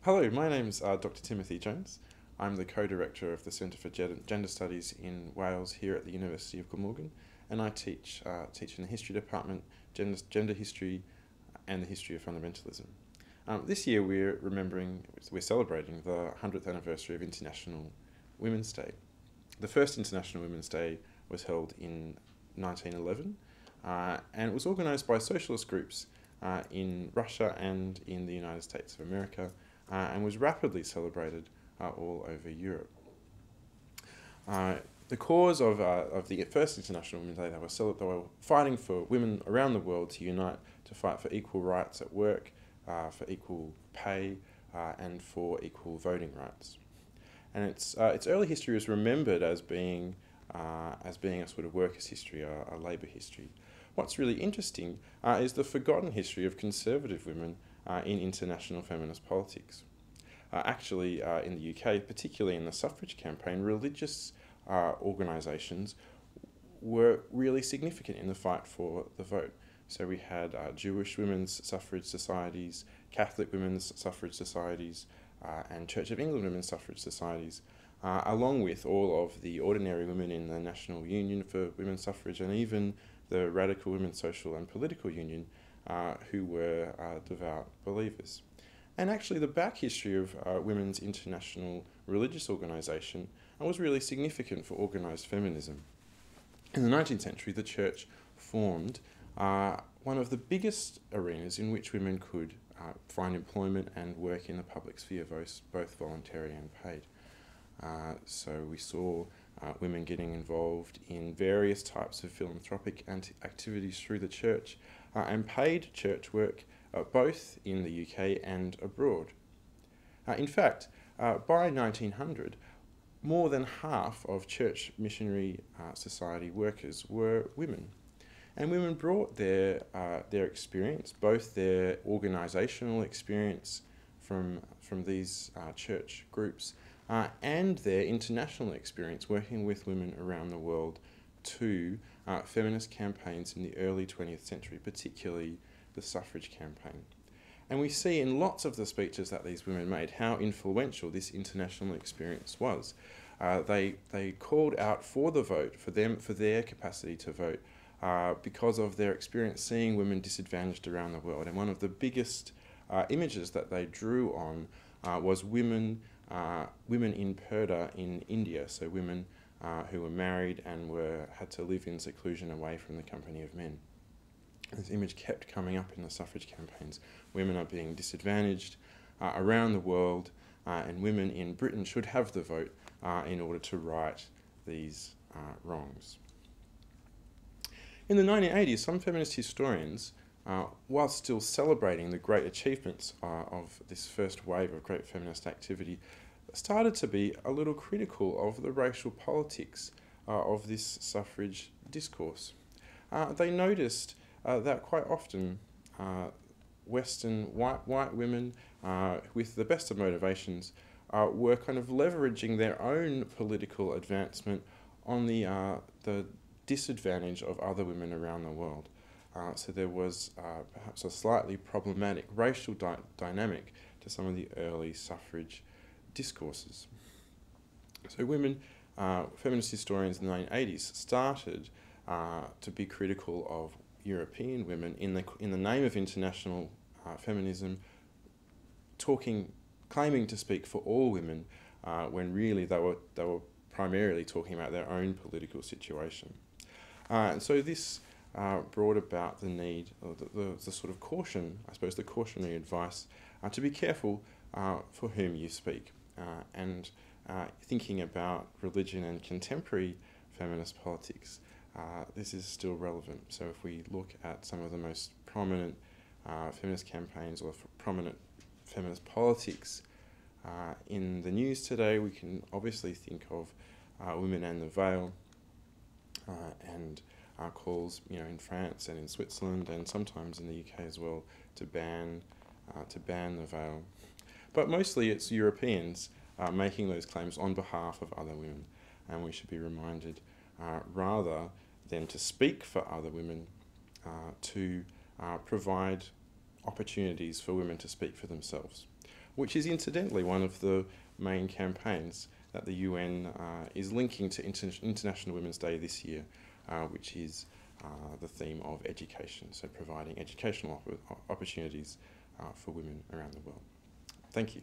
Hello, my name's Dr. Timothy Jones. I'm the co-director of the Centre for Gender Studies in Wales here at the University of Glamorgan, and I teach in the History Department, gender history and the history of fundamentalism. This year we're celebrating the 100th anniversary of International Women's Day. The first International Women's Day was held in 1911, and it was organised by socialist groups in Russia and in the United States of America, and was rapidly celebrated all over Europe. The cause of the first International Women's Day, they were fighting for women around the world to unite to fight for equal rights at work, for equal pay, and for equal voting rights. And its early history was remembered as being a sort of workers' history, a labour history. What's really interesting is the forgotten history of conservative women in international feminist politics. Actually, in the UK, particularly in the suffrage campaign, religious organisations were really significant in the fight for the vote. So we had Jewish women's suffrage societies, Catholic women's suffrage societies, and Church of England women's suffrage societies, along with all of the ordinary women in the National Union for Women's Suffrage and even the Radical Women's Social and Political Union, who were devout believers. And actually the back history of women's international religious organisation was really significant for organised feminism. In the 19th century, the church formed one of the biggest arenas in which women could find employment and work in the public sphere, both voluntary and paid. So we saw women getting involved in various types of philanthropic activities through the church and paid church work both in the UK and abroad. In fact, by 1900, more than half of church missionary society workers were women. And women brought their experience, both their organisational experience from these church groups and their international experience working with women around the world to feminist campaigns in the early 20th century, particularly the suffrage campaign. And we see in lots of the speeches that these women made how influential this international experience was. They called out for the vote, for their capacity to vote, because of their experience seeing women disadvantaged around the world. And one of the biggest images that they drew on was women in Purdah in India, so women who were married and had to live in seclusion away from the company of men. This image kept coming up in the suffrage campaigns. Women are being disadvantaged around the world, and women in Britain should have the vote in order to right these wrongs. In the 1980s, some feminist historians, while still celebrating the great achievements of this first wave of great feminist activity, started to be a little critical of the racial politics of this suffrage discourse. They noticed that quite often Western white women with the best of motivations were kind of leveraging their own political advancement on the disadvantage of other women around the world. So there was perhaps a slightly problematic racial dynamic to some of the early suffrage discourses. So women, feminist historians in the 1980s started to be critical of European women in the name of international feminism, claiming to speak for all women when really they were primarily talking about their own political situation. And so this brought about the need, or the sort of caution, I suppose, the cautionary advice to be careful for whom you speak, and thinking about religion and contemporary feminist politics. This is still relevant. So if we look at some of the most prominent feminist campaigns or prominent feminist politics in the news today, we can obviously think of Women and the Veil, and calls, in France and in Switzerland and sometimes in the UK as well to ban the veil. But mostly it's Europeans making those claims on behalf of other women, and we should be reminded rather than to speak for other women, to provide opportunities for women to speak for themselves. which is incidentally one of the main campaigns that the UN is linking to International Women's Day this year, which is the theme of education, so providing educational opportunities for women around the world. Thank you.